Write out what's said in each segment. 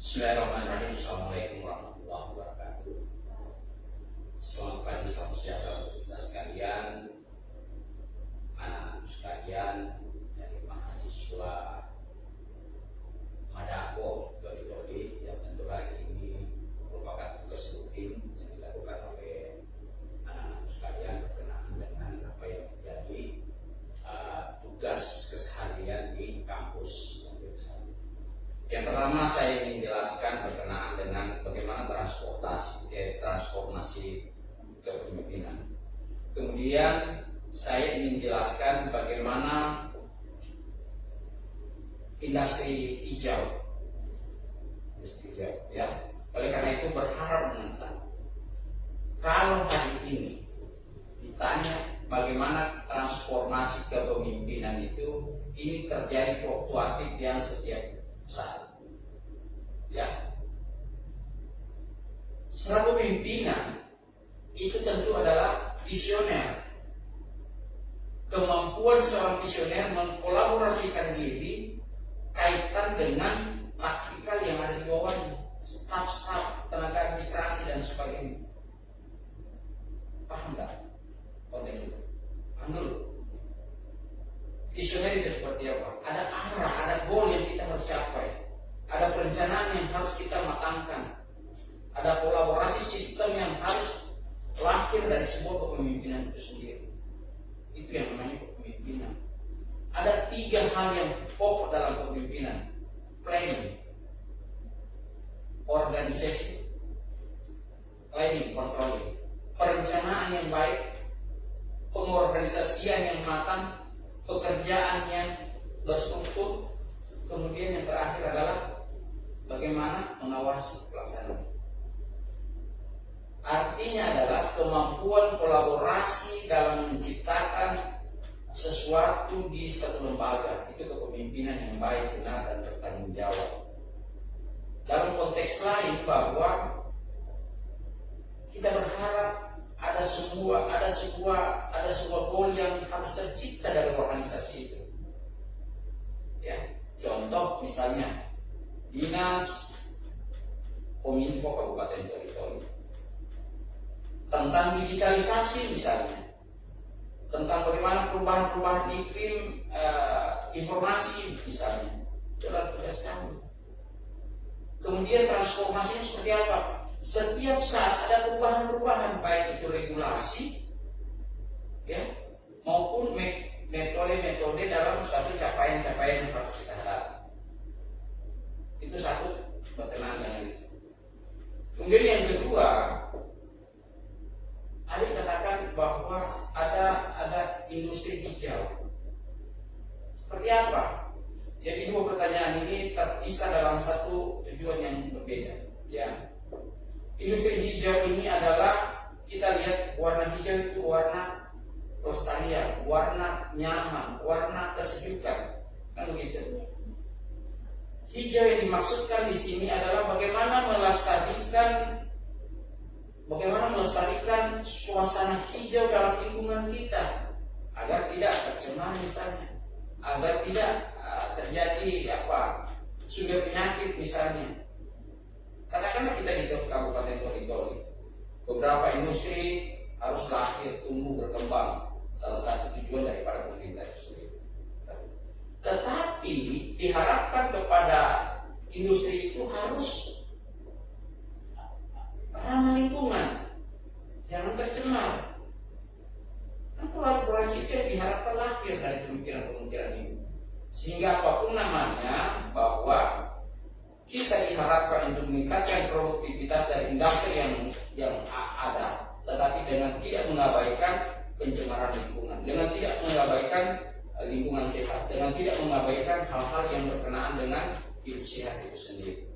Bismillahirrahmanirrahim. Assalamualaikum warahmatullahi wabarakatuh. Selamat pagi, selamat sejahtera untuk kita sekalian, anak-anak sekalian dari mahasiswa Madako Todi yang tentu hari ini merupakan tugas rutin yang dilakukan oleh anak-anak sekalian berkenaan dengan apa yang menjadi tugas keseharian di kampus. Yang pertama saya ingin jelaskan berkenaan dengan bagaimana transformasi kepemimpinan. Kemudian saya ingin jelaskan bagaimana industri hijau, ya. Oleh karena itu berharap dengan saya, kalau hari ini ditanya bagaimana transformasi kepemimpinan itu, ini terjadi fluktuatif yang setiap saat. Ya, seorang pemimpinan itu tentu adalah visioner. Kemampuan seorang visioner mengkolaborasikan diri kaitan dengan taktikal yang ada di bawahnya, staf-staf, tenaga administrasi dan sebagainya. Paham nggak konteks itu? Paham dulu. Visioner itu seperti apa? Ada arah, ada goal yang kita harus capai, ada perencanaan yang harus kita matangkan, ada kolaborasi sistem yang harus lahir dari sebuah kepemimpinan itu sendiri. Itu yang namanya kepemimpinan. Ada 3 hal yang pokok dalam kepemimpinan: planning, organisasi, planning, controlling, perencanaan yang baik, pengorganisasian yang matang, pekerjaan yang berstruktur, kemudian yang terakhir adalah bagaimana mengawasi pelaksanaan. Artinya adalah kemampuan kolaborasi dalam menciptakan sesuatu di satu lembaga. Itu kepemimpinan yang baik, benar, dan bertanggung jawab. Dalam konteks lain bahwa kita berharap ada sebuah goal yang harus tercipta dari organisasi itu. Ya, contoh misalnya Dinas Kominfo Kabupaten Toli tentang digitalisasi misalnya, tentang bagaimana perubahan iklim informasi misalnya, itu adalah tugas kami. Kemudian transformasinya seperti apa? Setiap saat ada perubahan-perubahan, baik itu regulasi, ya, maupun metode-metode dalam suatu capaian-capaian yang harus kita hadapi. Itu satu berkenaan dengan itu. Kemudian yang kedua, Adik katakan bahwa ada industri hijau. Seperti apa? Jadi 2 pertanyaan ini terpisah dalam satu tujuan yang berbeda, ya. Industri hijau ini adalah, kita lihat warna hijau itu warna pelestarian, warna nyaman, warna kesejukan, kan begitu. Hijau yang dimaksudkan di sini adalah bagaimana melestarikan suasana hijau dalam lingkungan kita agar tidak tercemar misalnya, agar tidak terjadi sumber penyakit misalnya. Katakanlah kita di Kabupaten Toli, beberapa industri harus lahir, tumbuh, berkembang. Salah satu tujuan daripada pemerintah itu sendiri. Tetapi diharapkan kepada industri itu harus ramah lingkungan, jangan tercemar. Kan kolaborasi itu yang diharapkan lahir dari pemikiran-pemikiran ini. Sehingga apapun namanya, bahwa kita diharapkan untuk meningkatkan produktivitas dari industri yang ada, tetapi dengan tidak mengabaikan pencemaran lingkungan, dengan tidak mengabaikan lingkungan sehat, dengan tidak mengabaikan hal-hal yang berkenaan dengan hidup sehat itu sendiri.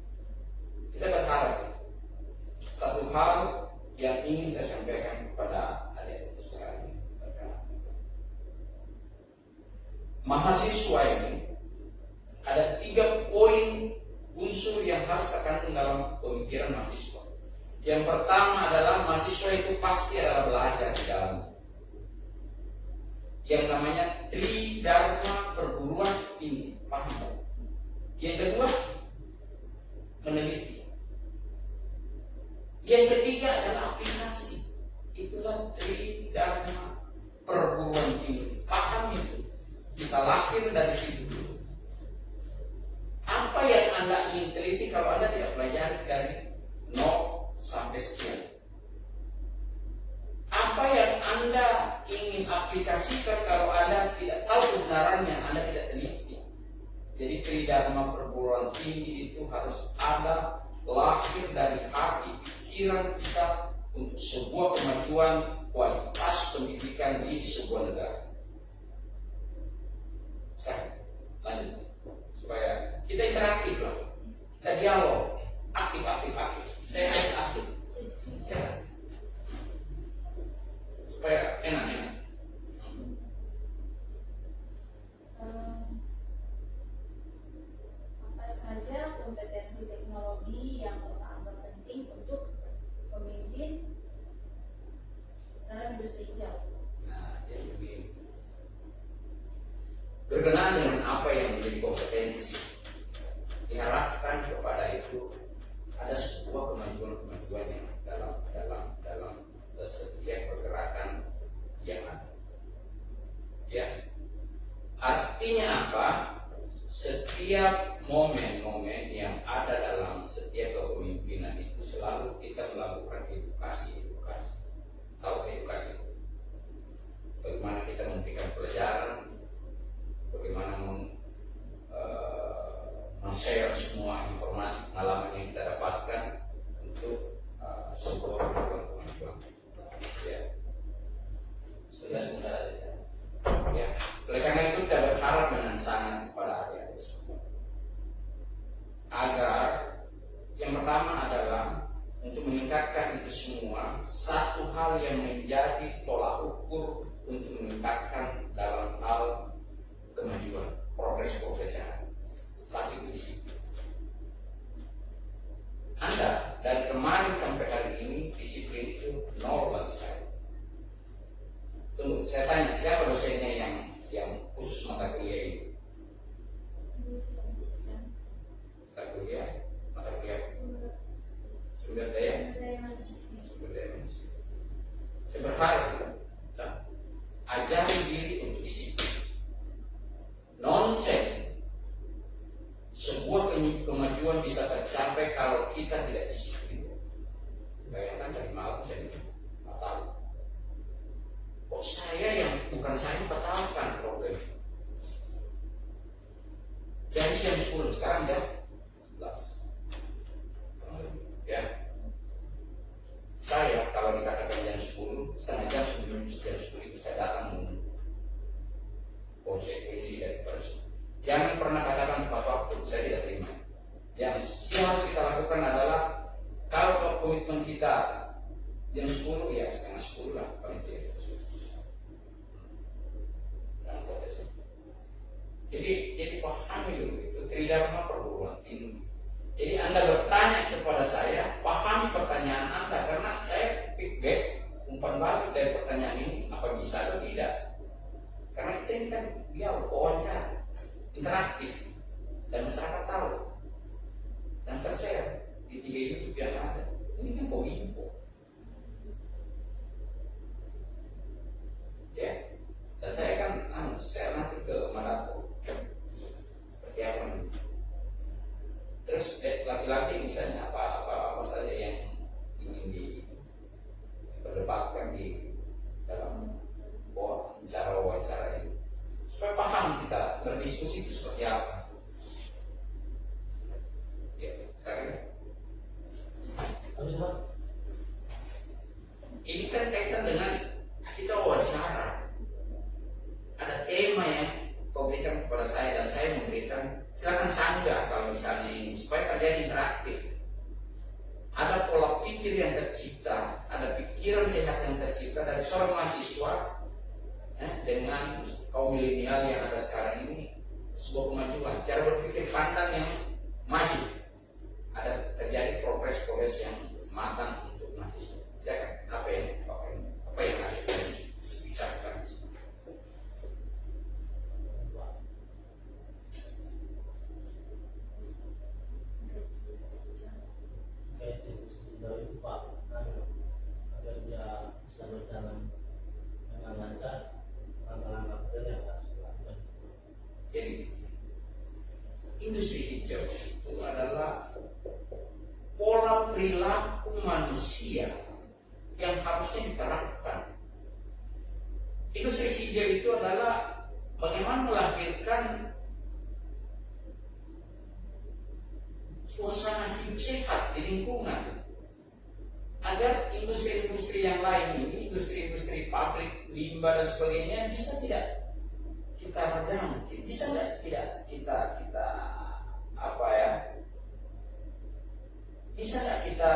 Kita berharap satu hal yang ingin saya sampaikan kepada adik-adik sekalian berkenaan mahasiswa ini, ada 3 poin unsur yang harus terkandung dalam pemikiran mahasiswa. Yang pertama adalah mahasiswa itu pasti adalah belajar di dalamnya, yang namanya Tridharma perguruan tinggi, paham? Yang kedua, meneliti. Anda ingin teliti kalau Anda tidak pelajari dari 0 sampai sekian? Apa yang Anda ingin aplikasikan kalau Anda tidak tahu kebenarannya, Anda tidak teliti? Jadi tridharma perguruan tinggi itu harus ada, lahir dari hati pikiran kita untuk sebuah kemajuan kualitas pendidikan di sebuah negara. Lanjut supaya kita interaktif lah, kita dialog, aktif. Saya hanya aktif, saya supaya enak. Apa saja kompetensi teknologi yang anggap penting untuk pemimpin dalam industri hijau? Nah, jadi begini. Berkenaan dengan apa yang menjadi kompetensi, diharapkan kepada itu ada sebuah kemajuan yang dalam setiap pergerakan yang ada. Ya, artinya apa? Setiap momen-momen yang ada dalam setiap kepemimpinan itu selalu kita melakukan edukasi. Tahu edukasi? Bagaimana kita memberikan pelajaran, bagaimana men-share semua informasi pengalaman yang kita dapatkan untuk sebuah kemajuan. Ya, sebentar aja. Ya, oleh karena itu kita berharap dengan sangat kepada adik-adik semua agar yang pertama adalah untuk meningkatkan itu semua, satu hal yang menjadi tolak ukur untuk meningkatkan dalam hal kemajuan, progres yang ada. Satu disiplin. Anda dari kemarin sampai hari ini disiplin itu 0 bagi saya. Tunggu, saya tanya siapa dosennya yang khusus mata kuliah ini? Mata kuliah sumber daya manusia. Saya berharap ajari diri untuk disiplin. Nonsen. Sebuah kemajuan bisa tercapai kalau kita tidak disiplin. Bayangkan dari malam saya nggak tahu. Kok saya yang bukan saya batalkan problem. Jadi jam 10 sekarang jam 11. Ya. Saya kalau dikatakan jam 10, setengah jam sebelum jam 10 itu saya datang menunggu konsekuensi daripada semua. Jangan pernah katakan tepat waktu, saya tidak terima. Yang harus kita lakukan adalah kalau komitmen kita jam 10, ya setengah 10 lah paling tidak. Jadi pahami dulu itu tridharma perguruan tinggi. Jadi Anda bertanya kepada saya, pahami pertanyaan Anda karena saya feedback umpan balik dari pertanyaan ini apa bisa atau tidak. Karena kita ini kan dialog, wawancara, interaktif dan masyarakat tahu dan tershare di 3 YouTube yang ada. Ini kan kominfo. Ya. Dan saya kan share nanti ke manapun seperti apa nih. Terus laki-laki misalnya apa saja yang ingin diperdebatkan di dalam wawancara ini supaya paham kita berdiskusi itu seperti apa. Ya, sekarang ini kan kaitan dengan kita wawancara. Ada tema yang kau berikan kepada saya dan saya memberikan, silakan sanggah kalau misalnya ini supaya terjadi interaktif. Ada pola pikir yang tercipta, ada pikiran sehat yang tercipta dari seorang mahasiswa dengan kaum milenial yang ada sekarang ini, sebuah kemajuan, cara berpikir pandang yang maju. Ada terjadi progres yang matang untuk mahasiswa. Silakan apa yang ada dibicarakan. Itu Pak, agar dia bisa berjalan dengan lancar, langkah-langkah kerja yang harus dilakukan. Jadi industri hijau itu adalah adalah pola perilaku manusia yang harusnya diterapkan. Industri hijau itu adalah bagaimana melahirkan suasana hidup sehat di lingkungan, agar industri-industri yang lain ini, industri-industri pabrik, limbah dan sebagainya bisa tidak kita redam, bisa tidak kita bisa nggak kita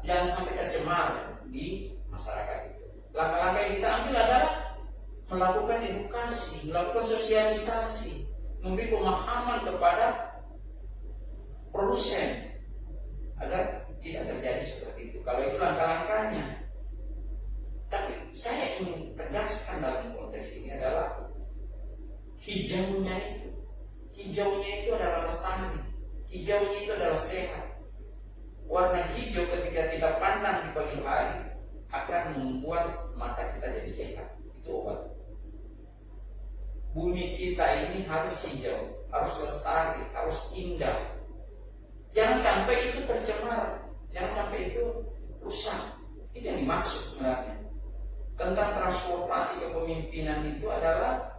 jangan sampai tercemar di masyarakat itu. Langkah-langkah yang kita ambil adalah melakukan edukasi, melakukan sosialisasi, memberi pemahaman kepada produsen agar tidak terjadi seperti itu. Kalau itu langkah-langkahnya. Tapi saya ingin tegaskan dalam konteks ini adalah hijaunya itu adalah lestari, hijaunya itu adalah sehat. Warna hijau ketika kita pandang di pagi hari akan membuat mata kita jadi sehat. Itu obat. Bumi kita ini harus hijau, harus lestari, harus indah. Jangan sampai itu tercemar, jangan sampai itu rusak. Itu yang dimaksud sebenarnya. Tentang transformasi kepemimpinan itu adalah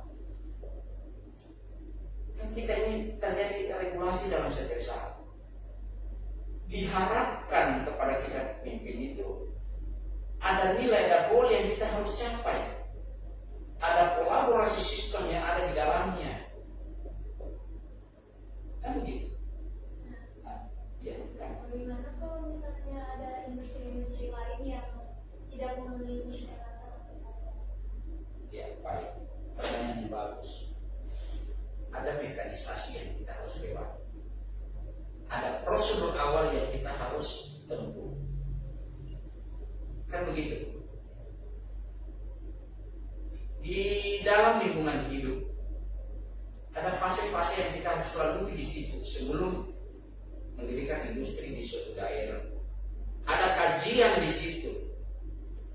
ketika ini terjadi regulasi dalam setiap saat. Diharapkan kepada kita pemimpin itu ada nilai, ada goal yang kita harus capai. Ada kolaborasi sistem yang ada di dalamnya. Kan begitu. Bagaimana kalau misalnya ada industri-industri lain yang tidak memenuhi persyaratan untuk paten? Ya, baik. Pertanyaan yang bagus. Ada mekanisasi yang kita harus lewati. Ada prosedur awal yang kita harus tempuh. Kan begitu. Di dalam lingkungan hidup ada fase-fase yang kita harus lalui di situ sebelum mendirikan industri di suatu daerah. Ada kajian di situ,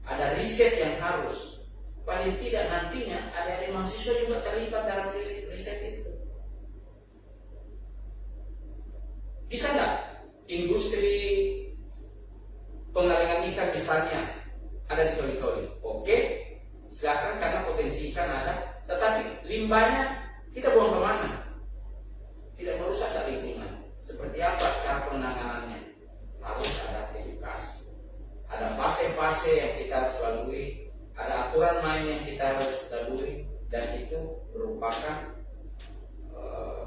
ada riset yang harus. Paling tidak nantinya ada mahasiswa juga terlibat dalam riset itu. Bisa nggak industri pengalengan ikan misalnya ada di Toli-Toli? Oke, silakan karena potensi ikan ada, tetapi limbahnya kita buang kemana? Tidak merusak lingkungan. Seperti apa cara penanganannya? Harus ada edukasi. Ada fase-fase yang kita harus lalui, ada aturan main yang kita harus lalui, dan itu merupakan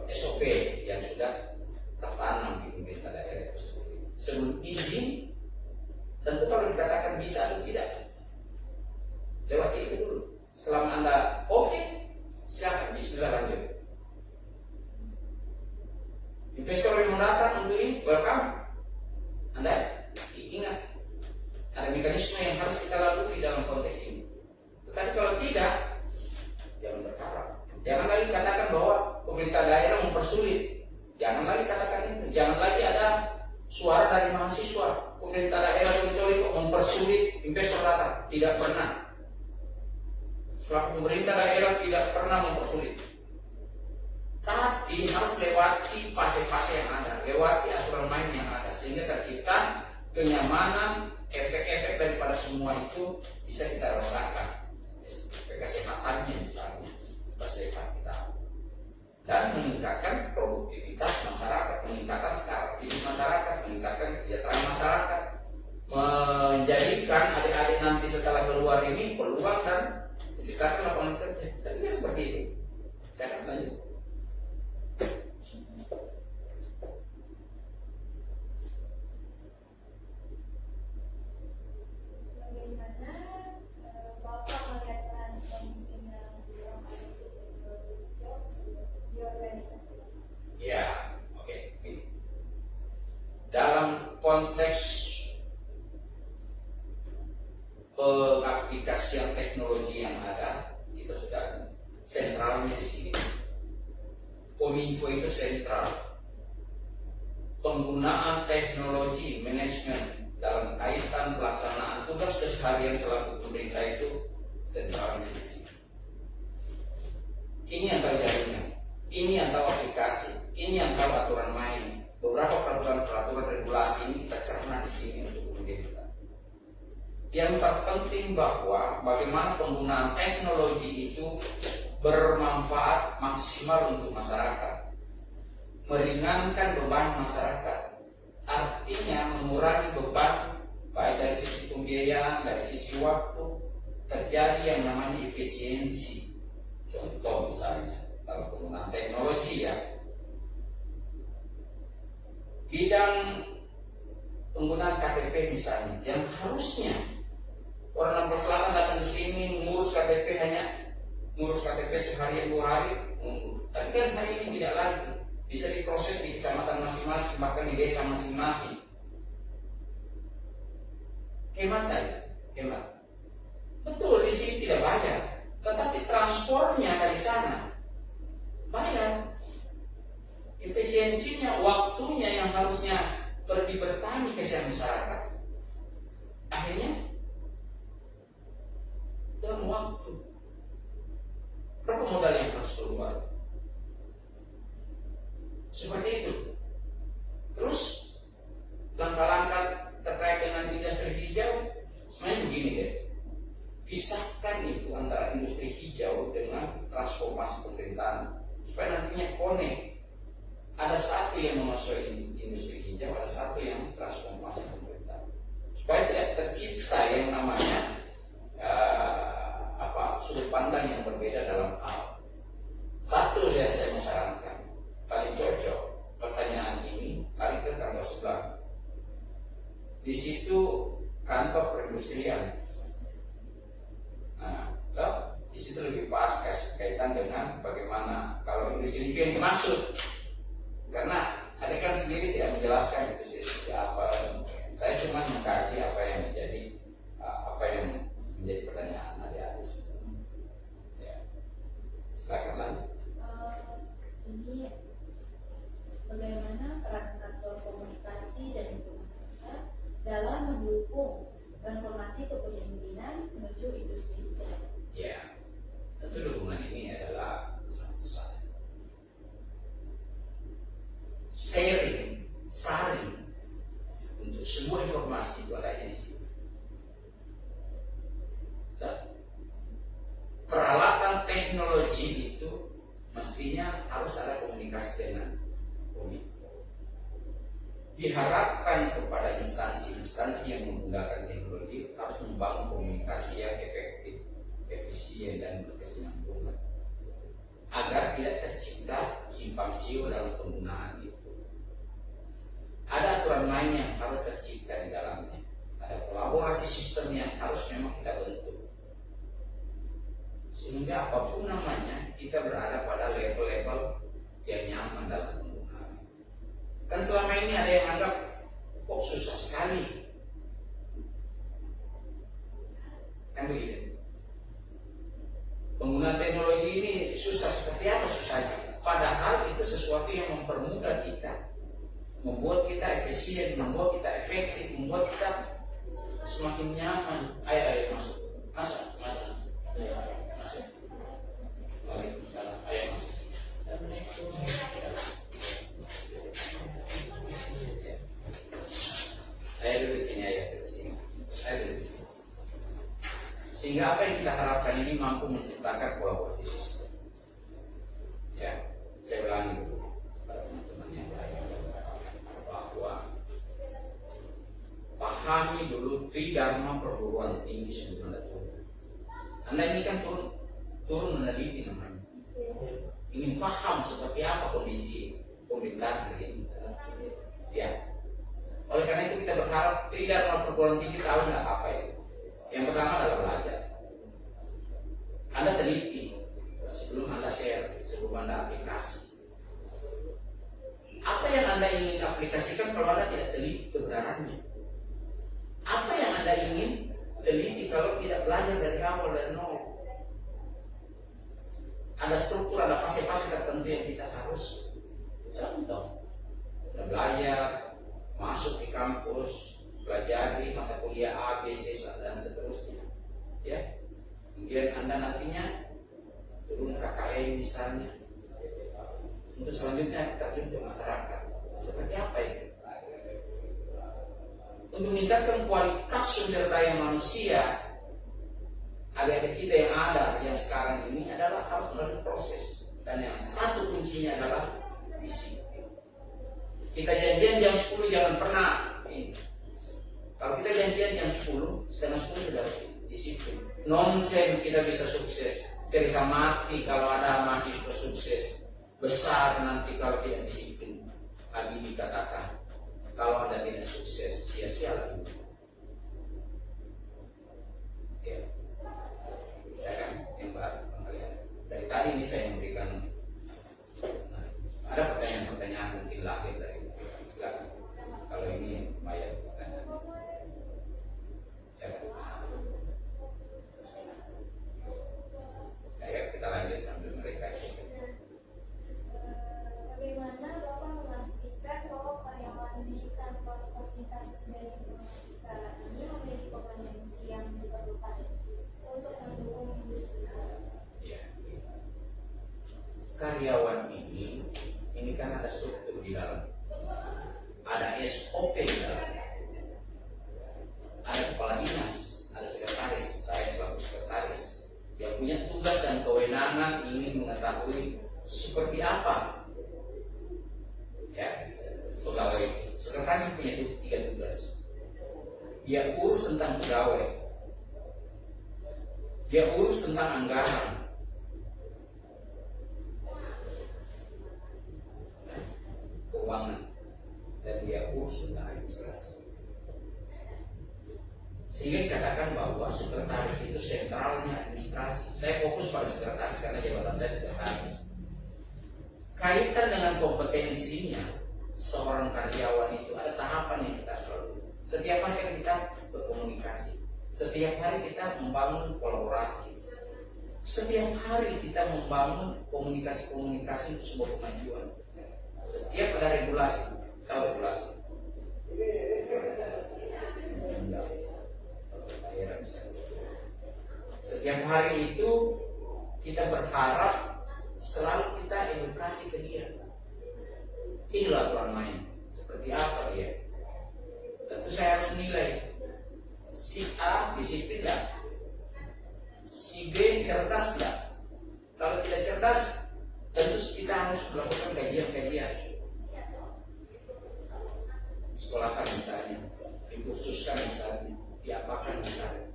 SOP yang sudah tertanam di pemerintah daerah itu. Sebelum izin, tentu kalau dikatakan bisa atau tidak, lewati itu dulu. Selama Anda oke, silakan bismillah lanjut. Investor yang mau datang untuk ini, welcome. Anda ingat, ada mekanisme yang harus kita lalui dalam konteks ini. Tetapi kalau tidak, jangan berharap. Jangan lagi katakan bahwa pemerintah daerah mempersulit. Jangan lagi katakan itu. Jangan lagi ada suara dari mahasiswa. Pemerintah daerah mempersulit investor datang. Tidak pernah. Selaku pemerintah daerah tidak pernah mempersulit. Tapi harus lewati fase-fase yang ada, lewati aturan main yang ada, sehingga tercipta kenyamanan, efek-efek daripada semua itu bisa kita rasakan. Kesehatannya misalnya, kesehatan kita, dan meningkatkan produktivitas masyarakat, meningkatkan cara hidup masyarakat, meningkatkan kesejahteraan masyarakat, menjadikan adik-adik nanti setelah keluar ini peluang dan menciptakan lapangan kerja. Saya kira seperti itu. Saya akan lanjut. Bagaimana Bapak melihat peran kepemimpinan dalam adopsi teknologi hijau di organisasi? Ya, oke. Dalam konteks pengaplikasian teknologi yang ada, kita sudah sentralnya di sini. Kominfo itu sentral. Penggunaan teknologi manajemen dalam kaitan pelaksanaan tugas keseharian selaku pemerintah itu sentralnya di sini. Ini yang tahu jaringan, ini yang tahu aplikasi, ini yang tahu aturan main. Beberapa peraturan yang terpenting bahwa bagaimana penggunaan teknologi itu bermanfaat maksimal untuk masyarakat, meringankan beban masyarakat, artinya mengurangi beban baik dari sisi pembiayaan, dari sisi waktu, terjadi yang namanya efisiensi. Contoh misalnya kalau penggunaan teknologi ya, bidang penggunaan KTP misalnya, yang harusnya orang 16 Selatan datang ke sini ngurus KTP hanya ngurus KTP sehari 2 hari, tapi kan hari ini tidak lagi, bisa diproses di kecamatan masing-masing, bahkan di desa masing-masing. Hemat aja, hemat. Betul di sini tidak bayar, tetapi transportnya dari sana bayar. Efisiensinya, waktunya yang harusnya pergi bertani ke masyarakat, akhirnya dalam waktu berapa modal yang harus keluar? Seperti itu. Terus langkah-langkah terkait dengan industri hijau sebenarnya begini deh. Pisahkan itu antara industri hijau dengan transformasi pemerintahan supaya nantinya connect. Ada satu yang menguasai industri hijau, ada satu yang transformasi pemerintahan, supaya tidak tercipta yang namanya sudut pandang yang berbeda dalam hal. Satu yang saya mau sarankan, paling cocok pertanyaan ini lari ke kantor sebelah. Di situ kantor perindustrian. Nah, di situ lebih pas kaitan dengan bagaimana kalau industri hijau yang dimaksud. Karena ada kan sendiri tidak menjelaskan itu seperti apa. Saya cuma mengkaji apa yang menjadi pertanyaan adik-adik. Ya. Silakan lanjut. Ini bagaimana peran kantor komunikasi dan informatika dalam mendukung transformasi kepemimpinan menuju industri hijau? Ya, tentu dukungan ini adalah sangat besar. Saring untuk semua informasi itu adanya di situ. Peralatan teknologi itu mestinya harus ada komunikasi dengan kominfo. Diharapkan kepada instansi-instansi yang menggunakan teknologi harus membangun komunikasi yang efektif, efisien dan berkesinambungan agar tidak tercipta simpang siur dalam penggunaan itu. Ada aturan lain yang harus tercipta di dalamnya. Ada kolaborasi sistem yang harus memang kita bentuk. Sehingga apapun namanya, kita berada pada level-level yang nyaman dalam penggunaan. Kan selama ini ada yang anggap, kok susah sekali. Kan begitu. Penggunaan teknologi ini susah, seperti apa susahnya? Padahal itu sesuatu yang mempermudah kita, membuat kita efisien, membuat kita efektif, membuat kita semakin nyaman. Ayo masuk, masuk. Waalaikumsalam. Ayo masuk. Ayo duduk sini. Sehingga apa yang kita harapkan ini mampu menciptakan kolaborasi sistem. Ya, saya ulangi dulu pada teman-teman yang lain bahwa pahami dulu tridharma perguruan tinggi sebelum Anda turun. Anda ini kan turun meneliti namanya. Ingin paham seperti apa kondisi pemerintahan hari ini. Ya. Oleh karena itu kita berharap tridharma perguruan tinggi tahu nggak apa itu. Yang pertama adalah belajar. Anda teliti sebelum Anda share, sebelum Anda aplikasi. Apa yang Anda ingin aplikasikan kalau Anda tidak teliti kebenarannya? Apa yang Anda ingin teliti kalau tidak belajar dari awal, dari nol? Ada struktur, ada fase-fase tertentu yang kita harus contoh. Kita belajar, masuk di kampus, pelajari mata kuliah A, B, C, dan seterusnya. Ya, kemudian Anda nantinya turun KKN misalnya. Untuk selanjutnya terjun ke masyarakat. Seperti apa itu? untuk meningkatkan kualitas sumber daya manusia adik-adik kita yang ada yang sekarang ini adalah harus melalui proses, dan yang satu kuncinya adalah disiplin. Kita janjian jam 10 jangan pernah ini. Kalau kita janjian jam 10, setengah 10 sudah disiplin. Nonsen kita bisa sukses, cerita mati kalau ada mahasiswa sukses, besar nanti kalau tidak disiplin. Habibie katakan, kalau Anda tidak sukses, sia-sia lagi. Ya. Saya kan yang baru kalian. Dari tadi ini saya memberikan ada pertanyaan-pertanyaan mungkin lahir dari silakan. Kalau ini bayar pertanyaan. Ayo kita lanjut sambil mereka. Bagaimana Bapak memastikan bahwa karyawan di kantor komunitas dan informatika ini memiliki kompetensi yang diperlukan untuk mendukung industri? Ya. Karyawan ini kan ada struktur di dalam, ada SOP di dalam, ada kepala dinas, ada sekretaris, saya selaku sekretaris yang punya tugas dan kewenangan ingin mengetahui seperti apa ya pegawai. Sekretaris punya 3 tugas. Dia urus tentang pegawai, dia urus tentang anggaran, keuangan, dan dia urus tentang administrasi. Sehingga dikatakan bahwa sekretaris itu sentralnya administrasi. Saya fokus pada sekretaris karena jabatan saya sekretaris. Kaitan dengan kompetensinya seorang karyawan itu ada tahapan yang kita lalui. Setiap hari kita berkomunikasi, setiap hari kita membangun kolaborasi, setiap hari kita membangun komunikasi-komunikasi untuk sebuah kemajuan. Setiap ada regulasi, tahu regulasi. Setiap hari itu kita berharap selalu kita edukasi ke dia. Inilah aturan main. Seperti apa dia? Tentu saya harus menilai. Si A disiplin enggak? Si B cerdas enggak? Kalau tidak cerdas, tentu kita harus melakukan kajian-kajian. Sekolahkan misalnya, dikursuskan misalnya, diapakan misalnya.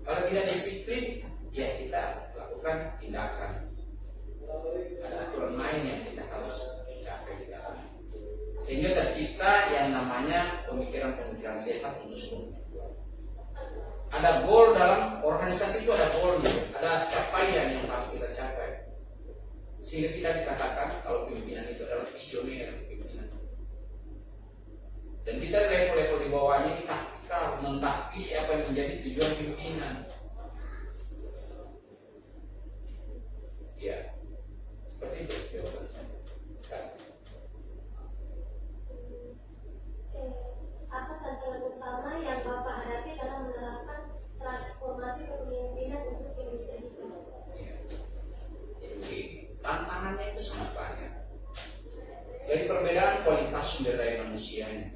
Kalau tidak disiplin, ya kita lakukan tindakan. Ada aturan main yang kita harus capai di dalam. Sehingga tercipta yang namanya pemikiran-pemikiran sehat untuk seluruh. Ada goal dalam organisasi itu, ada goalnya, ada capaian yang harus kita capai. Sehingga kita dikatakan kalau pimpinan itu adalah visioner pimpinan. Dan kita level-level di bawahnya ini taktikal, mentakti siapa yang menjadi tujuan pimpinan. Ya, seperti itu jawaban saya. Apa tantangan utama yang Bapak hadapi dalam menerapkan transformasi kepemimpinan untuk industri itu? Ya. Jadi tantangannya itu sangat banyak. Dari perbedaan kualitas sumber daya manusianya,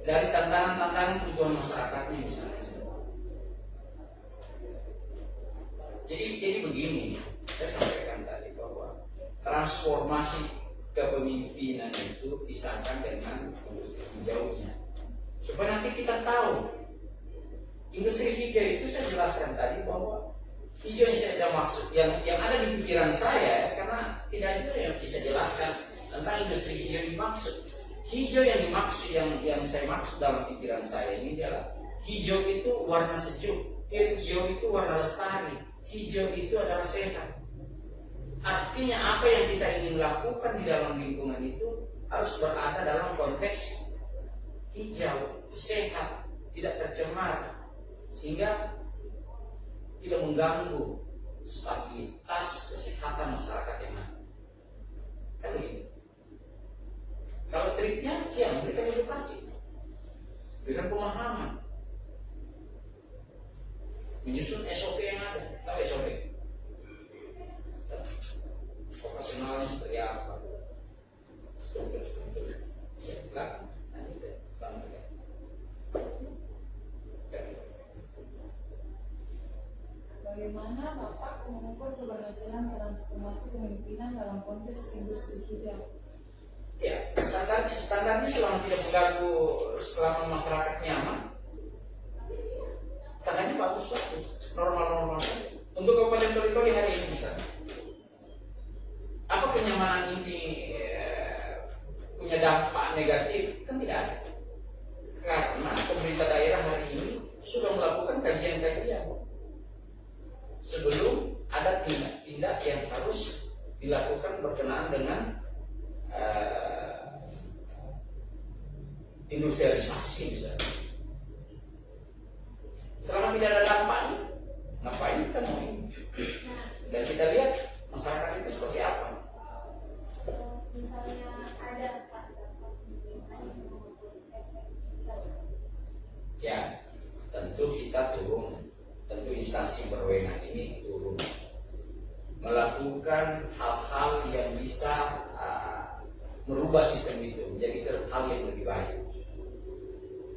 dari tantangan-tantangan kebutuhan masyarakatnya misalnya. Jadi begini, saya sampaikan tadi bahwa transformasi kepemimpinan itu disangkan dengan industri hijaunya, supaya nanti kita tahu industri hijau itu. Saya jelaskan tadi bahwa hijau yang saya maksud, yang ada di pikiran saya, karena tidak ada yang bisa jelaskan tentang industri hijau yang dimaksud. Hijau yang dimaksud, yang saya maksud dalam pikiran saya ini adalah hijau itu warna sejuk, hijau itu warna lestari, hijau itu adalah sehat. Artinya apa yang kita ingin lakukan di dalam lingkungan itu harus berada dalam konteks hijau, sehat, tidak tercemar, sehingga tidak mengganggu stabilitas kesehatan masyarakat yang ada. Kan begitu. Kalau triknya, ya memberikan edukasi, berikan pemahaman, menyusun SOP yang ada. Tahu SOP? Operasionalnya seperti apa? Struktur-struktur. bagaimana Bapak mengukur keberhasilan transformasi kepemimpinan dalam konteks industri hijau? Ya, standarnya selama tidak mengganggu, selama masyarakat nyaman, standarnya bagus, normal saja. Untuk Kabupaten Toli-Toli hari ini misalnya, apa kenyamanan ini punya dampak negatif? Kan tidak ada. Karena pemerintah daerah hari ini sudah melakukan kajian-kajian sebelum ada tindak yang harus dilakukan berkenaan dengan industrialisasi misalnya. Selama tidak ada dampaknya, ngapain kita mau ini? Dan kita lihat masyarakat itu seperti apa. Misalnya ada dampak yang mengukur efektivitas. Ya, tentu kita turun, tentu instansi berwenang ini turun melakukan hal-hal yang bisa merubah sistem itu menjadi hal yang lebih baik.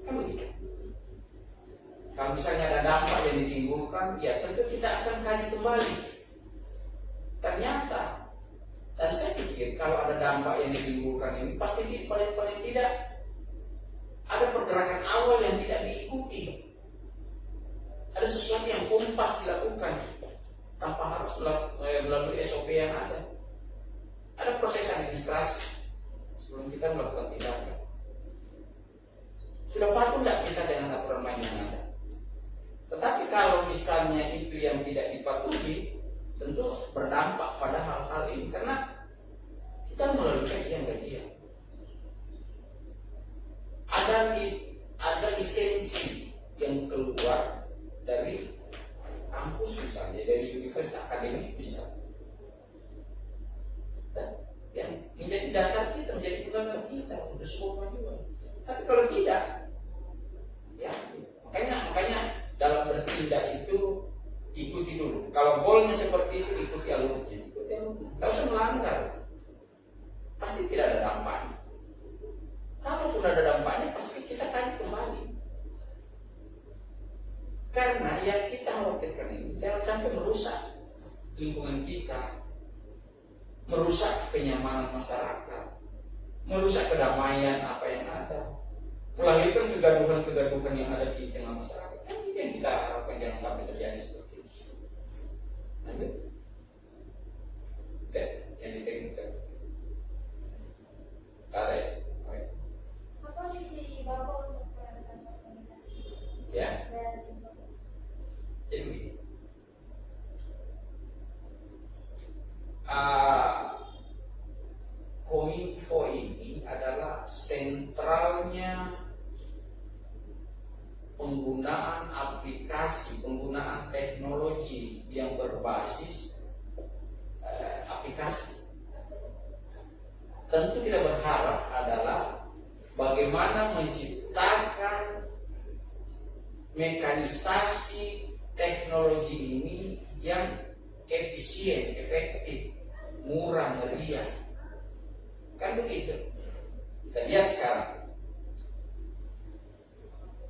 Kan begitu. Kalau misalnya ada dampak yang ditimbulkan, ya tentu kita akan kaji kembali. Ternyata, dan saya pikir kalau ada dampak yang ditimbulkan ini pasti paling tidak ada pergerakan awal yang tidak diikuti. Ada sesuatu yang kompas dilakukan tanpa harus melalui SOP yang ada. Ada proses administrasi sebelum kita melakukan tindakan. Sudah patuh tidak kita dengan aturan main yang ada? Tetapi kalau misalnya itu yang tidak dipatuhi, tentu berdampak pada hal-hal ini karena kita melalui kajian-kajian. Ada lisensi yang keluar dari kampus misalnya, dari universitas akademik misalnya. Dan yang menjadi dasar kita, menjadi pegangan kita untuk sebuah kemajuan. Tapi kalau tidak, ya makanya dalam bertindak itu ikuti dulu. Kalau goalnya seperti itu, ikuti alurnya. Tidak usah melanggar. Pasti tidak ada dampaknya. Kalaupun ada dampaknya, pasti kita kaji kembali. Karena yang kita khawatirkan ini jangan sampai merusak lingkungan kita, merusak kenyamanan masyarakat, merusak kedamaian apa yang ada, melahirkan kegaduhan-kegaduhan yang ada di tengah masyarakat. Kan itu yang kita harapkan jangan sampai terjadi seperti itu. Lanjut. Oke, yang ditekniskan. Apa visi Bapak untuk peran komunikasi? Ya. Dan Jadi begini. Kominfo ini adalah sentralnya penggunaan aplikasi, penggunaan teknologi yang berbasis aplikasi. Tentu kita berharap adalah bagaimana menciptakan mekanisasi teknologi ini yang efisien, efektif, murah, meriah. Kan begitu. Kita lihat sekarang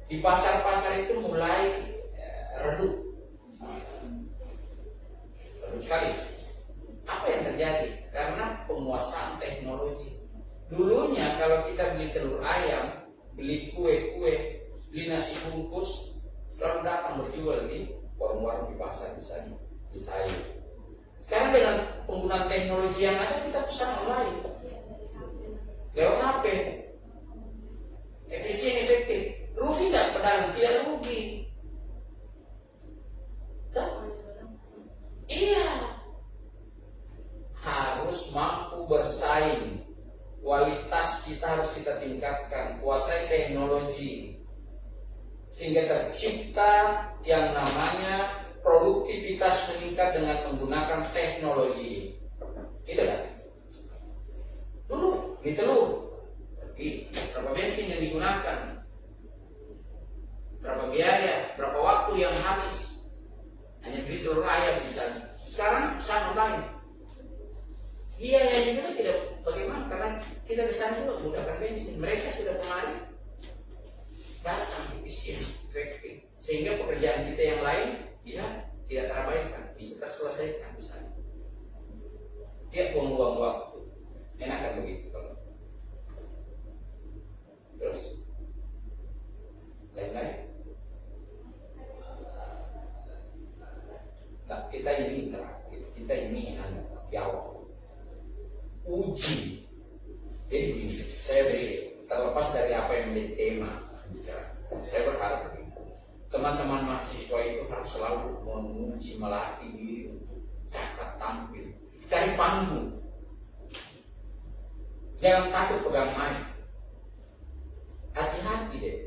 di pasar-pasar itu mulai redup sekali. Apa yang terjadi? Karena penguasaan teknologi. Dulunya kalau kita beli telur ayam, beli kue-kue, beli nasi bungkus, selalu datang berjual di warung-warung di pasar di sana, di sayur. Sekarang dengan penggunaan teknologi yang ada, kita pesan online lewat HP. Efisien, efektif. Rugi tidak pedagang? Tidak rugi. Iya. Harus mampu bersaing. Kualitas kita harus kita tingkatkan. Kuasai teknologi. Sehingga tercipta yang namanya produktivitas meningkat dengan menggunakan teknologi. Itu kan? Dulu di telur, berapa bensin yang digunakan, berapa biaya, berapa waktu yang habis hanya beli telur ayam misalnya. Sekarang pesan online, biayanya juga tidak bagaimana karena kita di sana juga menggunakan bensin. Mereka sudah kemarin datang efisien, efektif, sehingga pekerjaan kita yang lain bisa tidak terabaikan, bisa terselesaikan di sana. Dia buang-buang waktu, enakan begitu kalau. Terus lain-lain. Nah, kita ini interaktif, kita ini jawab, uji. Jadi begini, saya terlepas dari apa yang menjadi tema bicara, saya berharap teman-teman mahasiswa itu harus selalu menguji, melatih diri untuk cakap tampil, cari panggung. Jangan takut pegang mic. Hati-hati deh.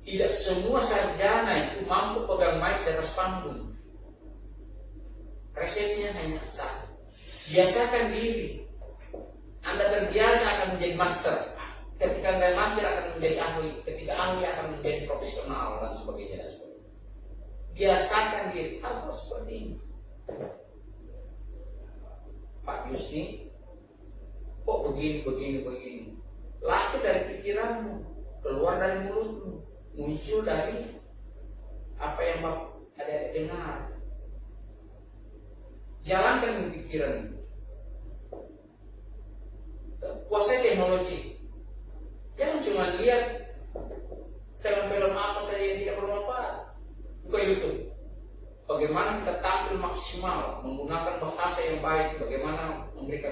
Tidak semua sarjana itu mampu pegang mic di atas panggung. Resepnya hanya satu. Biasakan diri. Anda terbiasa akan menjadi master. Ketika Anda master akan menjadi ahli. Ketika ahli akan menjadi profesional dan sebagainya dan sebagainya. Biasakan diri. Hal seperti ini. Pak Yusni, kok begini. Lahir dari pikiranmu, keluar dari mulutmu, muncul dari apa yang ada dengar. Jalankan pikiran. Kuasai teknologi. Jangan cuma lihat film-film apa saja yang tidak bermanfaat. Buka YouTube. Bagaimana kita tampil maksimal, menggunakan bahasa yang baik, bagaimana memberikan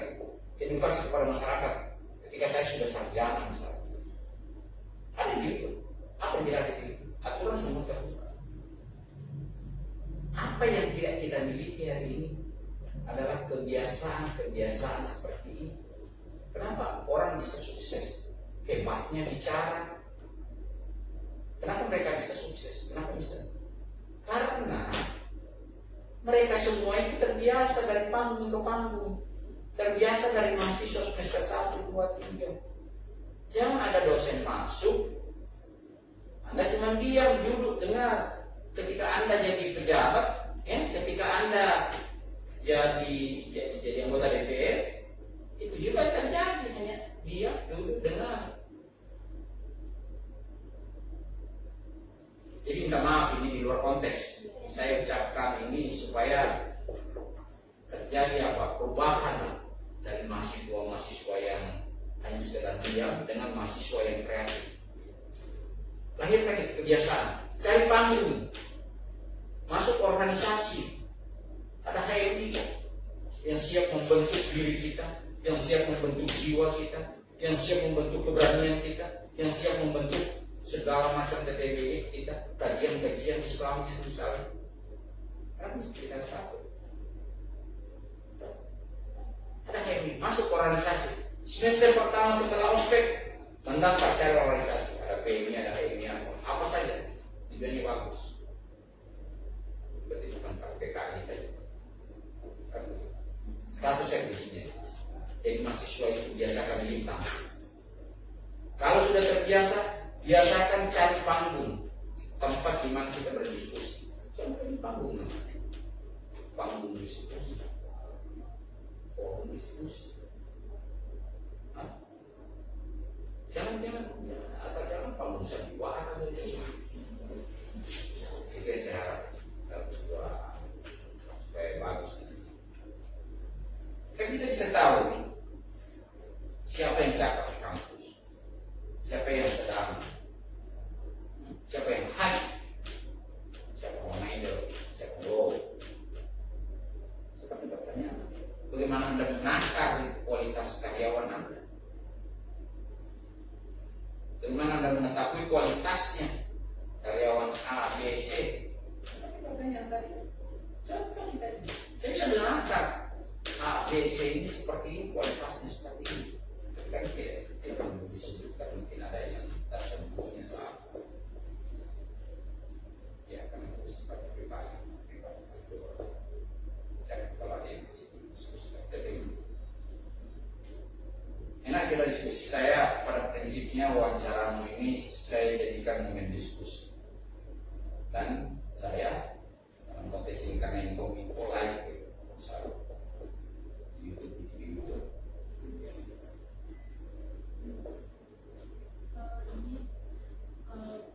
edukasi kepada masyarakat. Ketika saya sudah sarjana misalnya, ada di YouTube. Apa yang tidak ada di YouTube? Aturan semua terbuka. Apa yang tidak kita miliki hari ini adalah kebiasaan seperti ini. Kenapa orang bisa sukses? Hebatnya bicara. Kenapa mereka bisa sukses? Kenapa bisa? Karena mereka semua itu terbiasa dari panggung ke panggung. Terbiasa dari mahasiswa semester 1, 2, 3. Jangan ada dosen masuk, Anda cuma diam, duduk, dengar. Ketika Anda jadi pejabat, ketika Anda jadi anggota DPR, itu juga terjadi, hanya diam, duduk, dengar. Jadi minta maaf ini di luar konteks. Saya ucapkan ini supaya terjadi perubahan dari mahasiswa-mahasiswa yang hanya sekedar diam dengan mahasiswa yang kreatif. Lahirkan itu kebiasaan. Cari panggung. Masuk organisasi. Ada HMI yang siap membentuk diri kita, yang siap membentuk jiwa kita, yang siap membentuk keberanian kita, yang siap membentuk segala macam TTBI kita, kajian-kajian Islamnya misalnya. Karena mesti kita satu. Ada HMI, masuk organisasi. Semester pertama setelah ospek, mendaftar cari organisasi. Ada PMI, ada HMI, apa saja. Tujuannya bagus. Berarti bukan PKI saja. Status servisnya. Jadi mahasiswa itu biasakan bintang. Kalau sudah terbiasa, biasakan cari panggung, tempat di mana kita berdiskusi. Contohnya panggung namanya. Panggung diskusi. Forum diskusi. Jangan asal jangan panggung sandiwara saja. Oke, saya harap supaya bagus. Kan kita bisa tahu siapa yang cakap di kampus, siapa yang sedang, siapa yang high, siapa yang idol, siapa yang low. Seperti pertanyaan, bagaimana Anda menakar kualitas karyawan Anda? Bagaimana Anda mengetahui kualitasnya karyawan A, B, C? Pertanyaan tadi, contoh kita, saya bisa menakar A, B, C ini seperti ini, kualitasnya seperti ini. Kan tidak perlu disebutkan, mungkin ada yang tak sembunyi atau apa. Ya, karena itu seperti privasi. Jangan kalau ada yang diskusikan. Enak kita diskusi. Saya pada prinsipnya wawancaramu ini saya jadikan momen diskusi. Dan saya dalam konteks ini karena info live YouTube,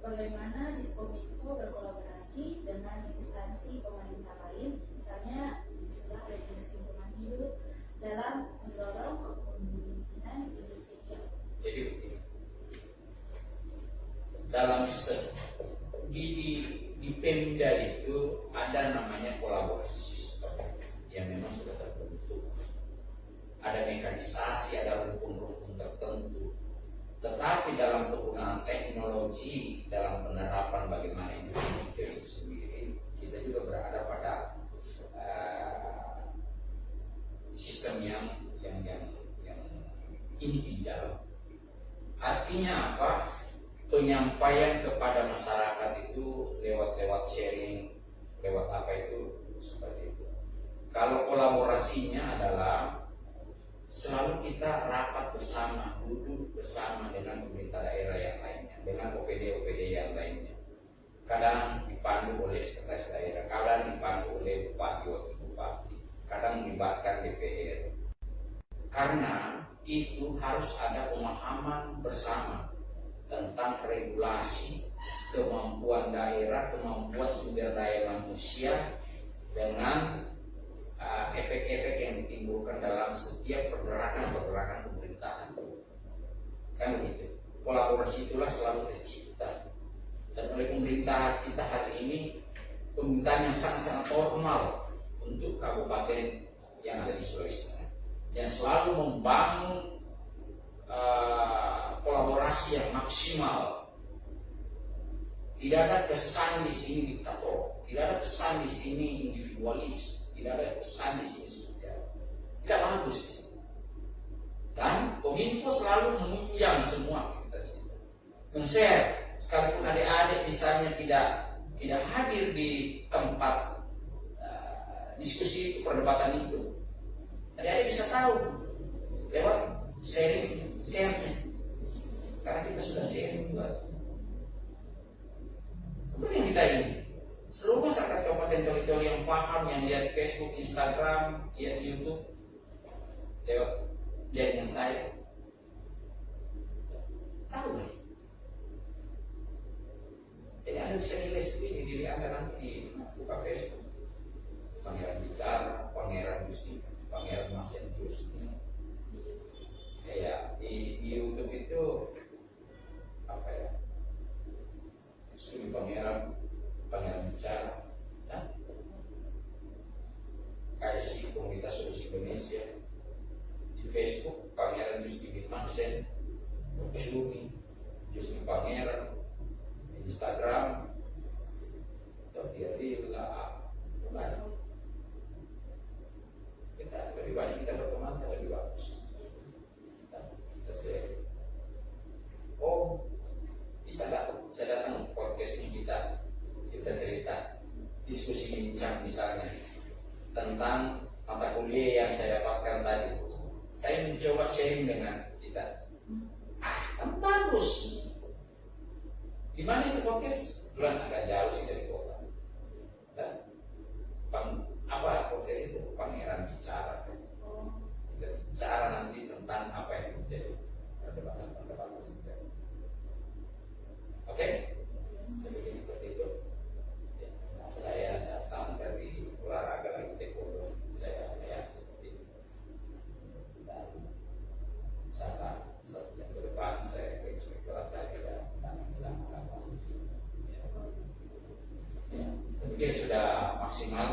bagaimana Diskominfo berkolaborasi dengan instansi pemerintah lain dalam di Pemda itu ada namanya kolaborasi sistem yang memang sudah terbentuk. Ada mekanisasi, ada rumpun-rumpun tertentu. Tetapi dalam penggunaan teknologi, dalam penerapan bagaimana industri digital itu sendiri, kita juga berada pada sistem yang individual. Artinya apa? Penyampaian kepada masyarakat itu lewat sharing, lewat apa itu seperti itu. Kalau kolaborasinya adalah selalu kita rapat bersama, duduk bersama dengan pemerintah daerah yang lainnya, dengan OPD yang lainnya. Kadang dipandu oleh sekretaris daerah, kadang dipandu oleh bupati wakil bupati, kadang melibatkan DPR. Karena itu harus ada pemahaman bersama tentang regulasi, kemampuan daerah, kemampuan sumber daya manusia dengan efek-efek yang ditimbulkan dalam setiap pergerakan pemerintahan. Kan begitu. Kolaborasi itulah selalu tercipta. Dan oleh pemerintahan kita hari ini, pemerintahan yang sangat-sangat formal untuk kabupaten yang ada di Sulawesi Tengah, yang selalu membangun kolaborasi yang maksimal. Tidak ada kesan di sini diktator, tidak ada kesan di sini individualis, tidak ada kesan di sini seperti tidak bagus di sini. Dan Kominfo selalu menunjang semua aktivitas itu, men-share, sekalipun adik-adik misalnya tidak hadir di tempat diskusi itu, perdebatan itu, adik-adik bisa tahu lewat share-nya. Karena kita sudah sharing juga. Seperti yang kita ini, seluruh masyarakat Kabupaten Toli-Toli yang paham, yang lihat Facebook, Instagram, lihat YouTube, lewat jaringan saya, tahu. Jadi Anda bisa nilai sendiri diri Anda nanti buka Facebook. Pangeran bicara, Pangeran Gusti, Pangeran Masen Gusti. Ya, di YouTube itu apa ya? Studi Pangeran bicara, ya? KSI Komunitas Solusi Indonesia. Di Facebook Pangeran Gusti Masen, Sumi, Gusti Pangeran, Instagram, jadi banyak. Kita lebih banyak kita berteman, lebih bagus. Kita share. Oh, bisa datang podcast ini kita cerita, diskusi bincang misalnya tentang mata kuliah yang saya dapatkan tadi. Saya mencoba sharing dengan kita. Kan bagus. Di mana itu podcast? Bulan agak jauh sih dari kota. Dan apa podcast itu? Pangeran bicara. Kita bicara nanti tentang apa yang menjadi perdebatan saja. Oke? Jadi seperti itu. Ya, saya datang dari olahraga lagi taekwondo. Saya seperti itu. Dan sana satu jam ke depan saya ke inspektorat lagi dan sama. Ya, saya pikir sudah maksimal